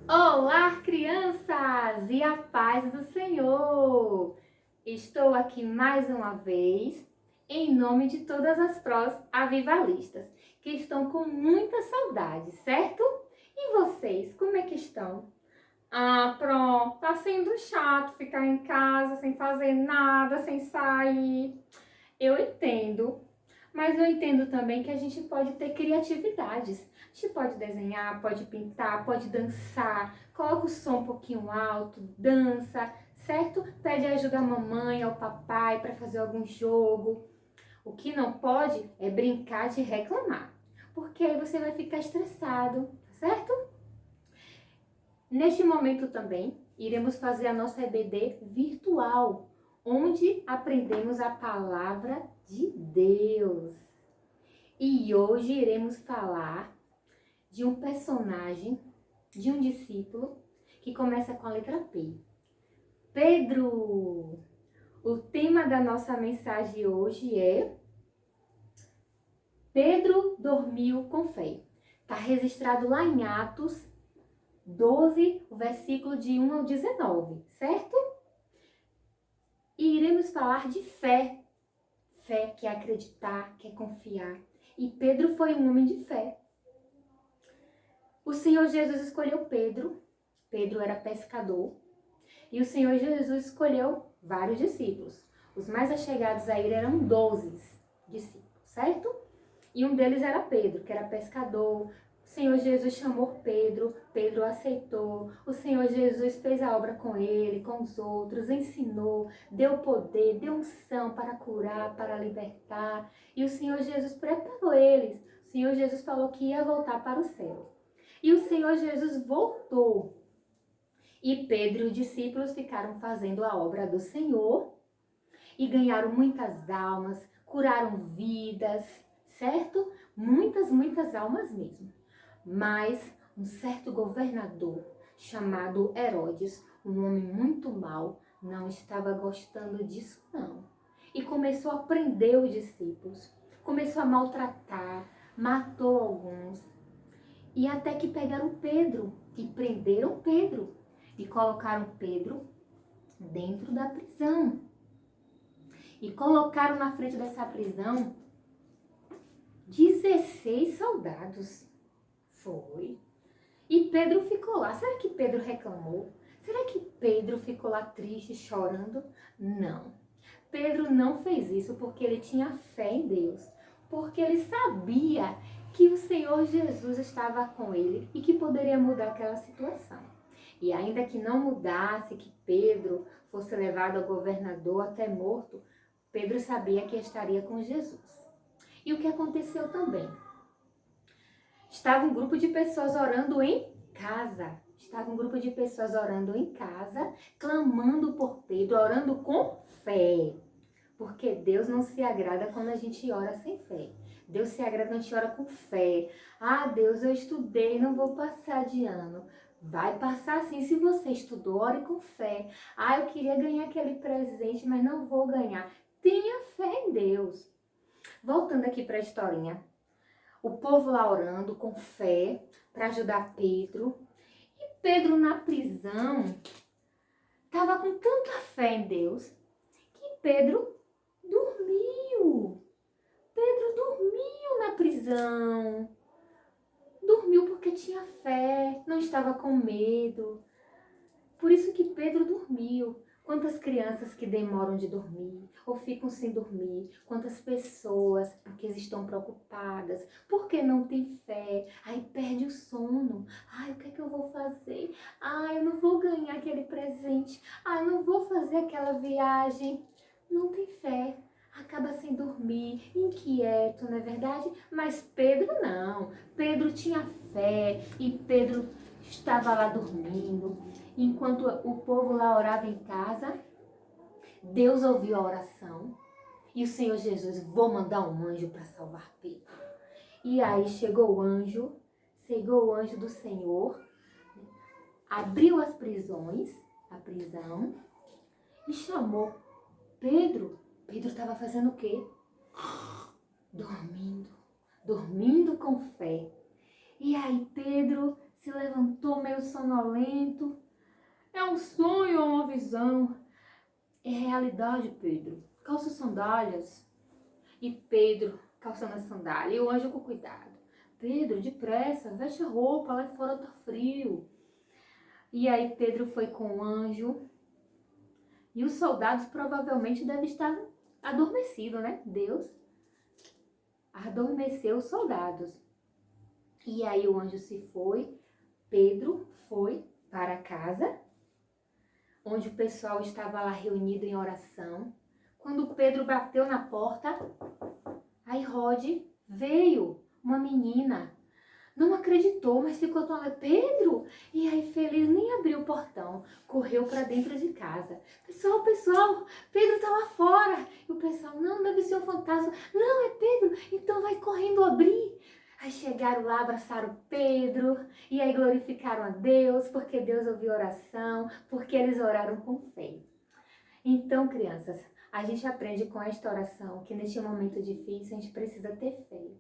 Olá, crianças! E a paz do Senhor! Estou aqui mais uma vez em nome de todas as prós avivalistas que estão com muita saudade, certo? E vocês, como é que estão? Pronto, tá sendo chato ficar em casa sem fazer nada, sem sair. Eu entendo, mas eu entendo também que a gente pode ter criatividades. A gente pode desenhar, pode pintar, pode dançar, coloca o som um pouquinho alto, dança, certo? Pede ajuda à mamãe, ao papai para fazer algum jogo. O que não pode é brincar de reclamar, porque aí você vai ficar estressado, certo? Neste momento também, iremos fazer a nossa EBD virtual, onde aprendemos a palavra de Deus. E hoje iremos falar de um personagem, de um discípulo, que começa com a letra P. Pedro! O tema da nossa mensagem hoje é Pedro dormiu com fé. Está registrado lá em Atos 12, o versículo de 1 ao 19, certo? E iremos falar de fé. Fé que é acreditar, que é confiar. E Pedro foi um homem de fé. O Senhor Jesus escolheu Pedro. Pedro era pescador. E o Senhor Jesus escolheu vários discípulos. Os mais achegados a ele eram 12 discípulos, certo? E um deles era Pedro, que era pescador. O Senhor Jesus chamou Pedro, Pedro aceitou. O Senhor Jesus fez a obra com ele, com os outros, ensinou, deu poder, deu unção para curar, para libertar. E o Senhor Jesus preparou eles. O Senhor Jesus falou que ia voltar para o céu. E o Senhor Jesus voltou. E Pedro e os discípulos ficaram fazendo a obra do Senhor e ganharam muitas almas, curaram vidas, certo? Muitas almas mesmo. Mas um certo governador chamado Herodes, um homem muito mau, não estava gostando disso não. E começou a prender os discípulos, começou a maltratar, matou alguns. E até que pegaram Pedro e prenderam Pedro e colocaram Pedro dentro da prisão. E colocaram na frente dessa prisão 16 soldados. Foi. E Pedro ficou lá. Será que Pedro reclamou? Será que Pedro ficou lá triste, chorando? Não. Pedro não fez isso porque ele tinha fé em Deus. Porque ele sabia que o Senhor Jesus estava com ele e que poderia mudar aquela situação. E ainda que não mudasse, que Pedro fosse levado ao governador até morto, Pedro sabia que estaria com Jesus. E o que aconteceu também? Estava um grupo de pessoas orando em casa. Estava um grupo de pessoas orando em casa, clamando por Pedro, orando com fé. Porque Deus não se agrada quando a gente ora sem fé. Deus se agrada quando a gente ora com fé. Deus, eu estudei, não vou passar de ano. Vai passar sim se você estudou, ore com fé. Eu queria ganhar aquele presente, mas não vou ganhar. Tenha fé em Deus. Voltando aqui para a historinha. O povo lá orando com fé para ajudar Pedro. E Pedro na prisão estava com tanta fé em Deus que Pedro dormiu. Pedro dormiu na prisão. Dormiu porque tinha fé, não estava com medo. Por isso que Pedro dormiu. Quantas crianças que demoram de dormir ou ficam sem dormir, quantas pessoas porque estão preocupadas, porque não tem fé, aí perde o sono. O que é que eu vou fazer? Eu não vou ganhar aquele presente. Eu não vou fazer aquela viagem. Não tem fé, acaba sem dormir, inquieto, não é verdade? Mas Pedro não. Pedro tinha fé e Pedro estava lá dormindo. Enquanto o povo lá orava em casa, Deus ouviu a oração e o Senhor Jesus, vou mandar um anjo para salvar Pedro. E aí chegou o anjo do Senhor, abriu as prisões, a prisão, e chamou Pedro. Pedro estava fazendo o quê? Dormindo com fé. E aí Pedro se levantou meio sonolento. É um sonho ou uma visão? É realidade, Pedro. Calça sandálias. E Pedro calçando a sandália. E o anjo com cuidado. Pedro, depressa, veste a roupa, lá fora tá frio. E aí Pedro foi com o anjo. E os soldados provavelmente devem estar adormecidos, né? Deus adormeceu os soldados. E aí o anjo se foi. Pedro foi para casa, onde o pessoal estava lá reunido em oração. Quando Pedro bateu na porta, aí Rod veio, uma menina. Não acreditou, mas ficou tão alegre. Pedro! E aí feliz, nem abriu o portão. Correu para dentro de casa. Pessoal, Pedro tá lá fora. E o pessoal, não, deve ser um fantasma. Não, é Pedro. Então vai correndo abrir. Aí chegaram lá, abraçaram Pedro. E aí glorificaram a Deus, porque Deus ouviu a oração, porque eles oraram com fé. Então, crianças, a gente aprende com esta oração que neste momento difícil a gente precisa ter fé.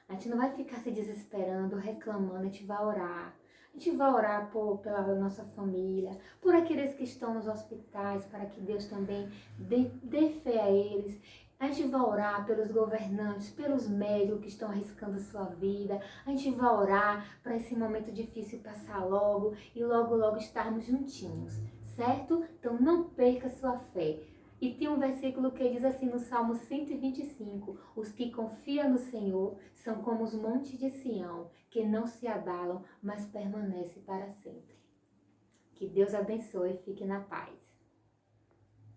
A gente não vai ficar se desesperando, reclamando, a gente vai orar. A gente vai orar pela nossa família, por aqueles que estão nos hospitais, para que Deus também dê fé a eles. A gente vai orar pelos governantes, pelos médicos que estão arriscando sua vida. A gente vai orar para esse momento difícil passar logo e logo estarmos juntinhos, certo? Então não perca sua fé. E tem um versículo que diz assim no Salmo 125, os que confiam no Senhor são como os montes de Sião, que não se abalam, mas permanecem para sempre. Que Deus abençoe e fique na paz.